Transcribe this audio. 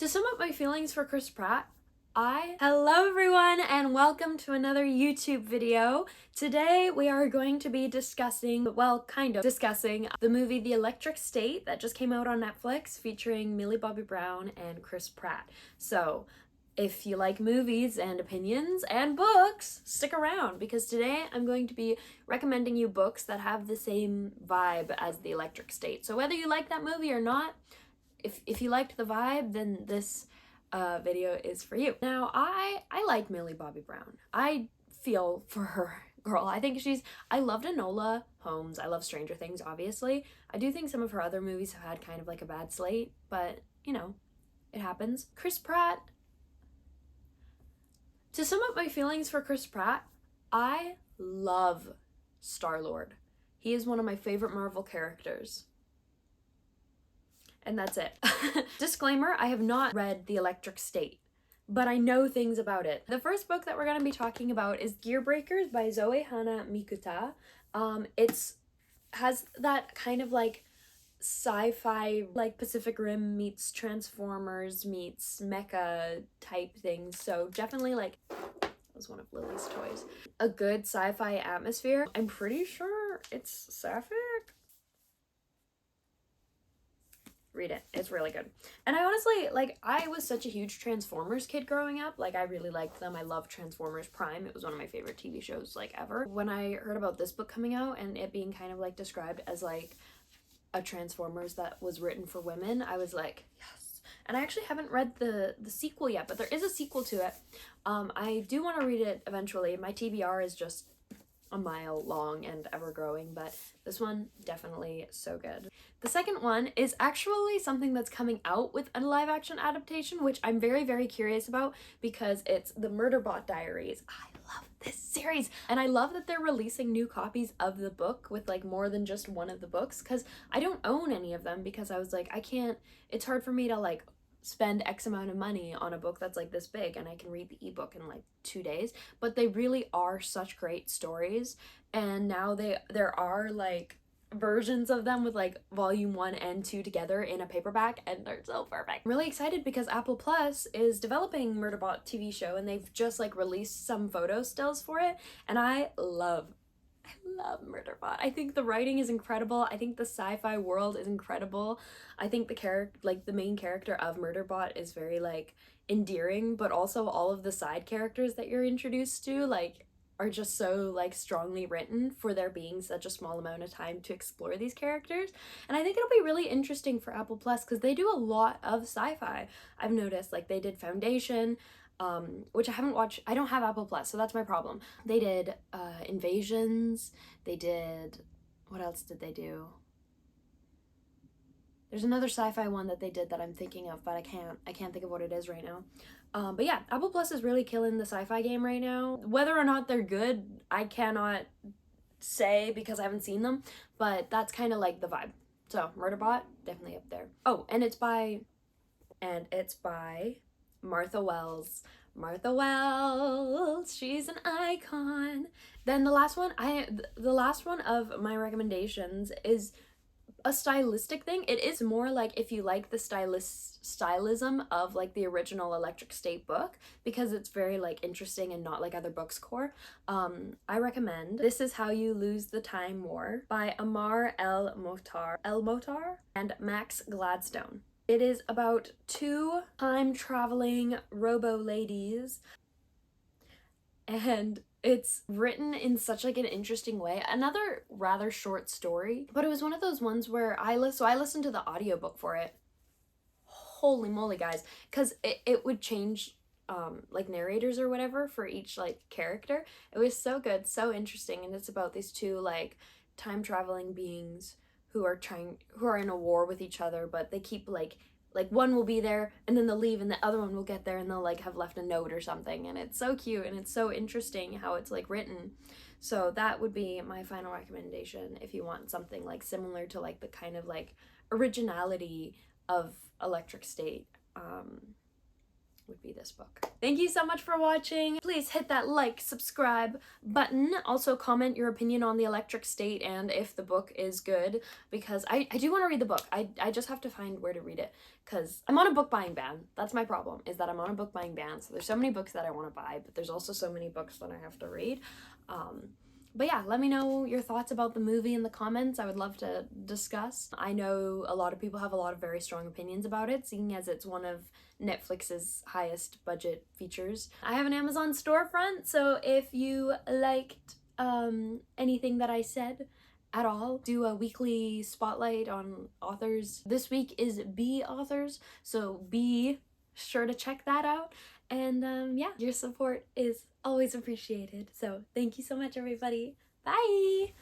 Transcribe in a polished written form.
To sum up my feelings for Chris Pratt, Hello everyone and welcome to another YouTube video. Today we are going to be discussing the movie The Electric State that just came out on Netflix featuring Millie Bobby Brown and Chris Pratt. So if you like movies and opinions and books, stick around because today I'm going to be recommending you books that have the same vibe as The Electric State. So whether you like that movie or not, if you liked the vibe, then this video is for you. Now, I like Millie Bobby Brown. I feel for her, girl. I loved Enola Holmes. I love Stranger Things, obviously. I do think some of her other movies have had kind of like a bad slate, but, you know, it happens. Chris Pratt. To sum up my feelings for Chris Pratt, I love Star-Lord. He is one of my favorite Marvel characters. And that's it. Disclaimer, I have not read The Electric State, but I know things about it. The first book that we're going to be talking about is Gear Breakers by Zoe Hana Mikuta. It's has that kind of like sci-fi, like Pacific Rim meets Transformers meets mecha type thing. So definitely like, that was one of Lily's toys. A good sci-fi atmosphere. I'm pretty sure it's sapphic. Read it. It's really good. And I honestly, like, I was such a huge Transformers kid growing up. Like, I really liked them. I loved Transformers Prime. It was one of my favorite TV shows, like, ever. When I heard about this book coming out and it being kind of, like, described as, like, a Transformers that was written for women, I was like, yes. And I actually haven't read the sequel yet, but there is a sequel to it. I do want to read it eventually. My TBR is just a mile long and ever growing, but this one definitely so good. The second one is actually something that's coming out with a live action adaptation, which I'm very, very curious about because it's the Murderbot Diaries. I love this series and I love that they're releasing new copies of the book with like more than just one of the books, because I don't own any of them because I was like, it's hard for me to like spend X amount of money on a book that's like this big and I can read the ebook in like 2 days. But they really are such great stories, and now there are like versions of them with like volume 1 and 2 together in a paperback, and they're so perfect. I'm really excited because Apple Plus is developing Murderbot TV show and they've just like released some photo stills for it, and I love Murderbot. I think the writing is incredible. I think the sci-fi world is incredible. I think the main character of Murderbot is very like endearing, but also all of the side characters that you're introduced to like are just so like strongly written for there being such a small amount of time to explore these characters. And I think it'll be really interesting for Apple Plus because they do a lot of sci-fi. I've noticed like they did Foundation, which I haven't watched. I don't have Apple Plus, so that's my problem. They did Invasions. They did, what else did they do? There's another sci-fi one that they did that I'm thinking of, but I can't think of what it is right now. But yeah, Apple Plus is really killing the sci-fi game right now. Whether or not they're good, I cannot say because I haven't seen them, but that's kind of like the vibe. So Murderbot, definitely up there. Oh, and it's by Martha Wells. Martha Wells, she's an icon. Then the last one of my recommendations is a stylistic thing. It is more like if you like the stylism of like the original Electric State book, because it's very like interesting and not like other books core. I recommend This Is How You Lose the Time War by Amar El-Motar and Max Gladstone. It is about two time-traveling robo-ladies, and it's written in such like an interesting way. Another rather short story, but it was one of those ones where I listened to the audiobook for it. Holy moly, guys, because it would change like narrators or whatever for each like character. It was so good, so interesting, and it's about these two like time-traveling beings who are in a war with each other, but they keep like one will be there and then they'll leave and the other one will get there and they'll like have left a note or something, and it's so cute and it's so interesting how it's like written. So that would be my final recommendation if you want something like similar to like the kind of like originality of Electric State. would be this book. Thank you so much for watching. Please hit that like, subscribe button. Also comment your opinion on The Electric State and if the book is good, because I do want to read the book. I just have to find where to read it, because I'm on a book buying ban. That's my problem, is that I'm on a book buying ban. So there's so many books that I want to buy, but there's also so many books that I have to read. But yeah, let me know your thoughts about the movie in the comments. I would love to discuss. I know a lot of people have a lot of very strong opinions about it, seeing as it's one of Netflix's highest budget features. I have an Amazon storefront, so if you liked anything that I said at all, do a weekly spotlight on authors. This week is B authors, so be sure to check that out. And yeah, your support is always appreciated. So thank you so much, everybody. Bye!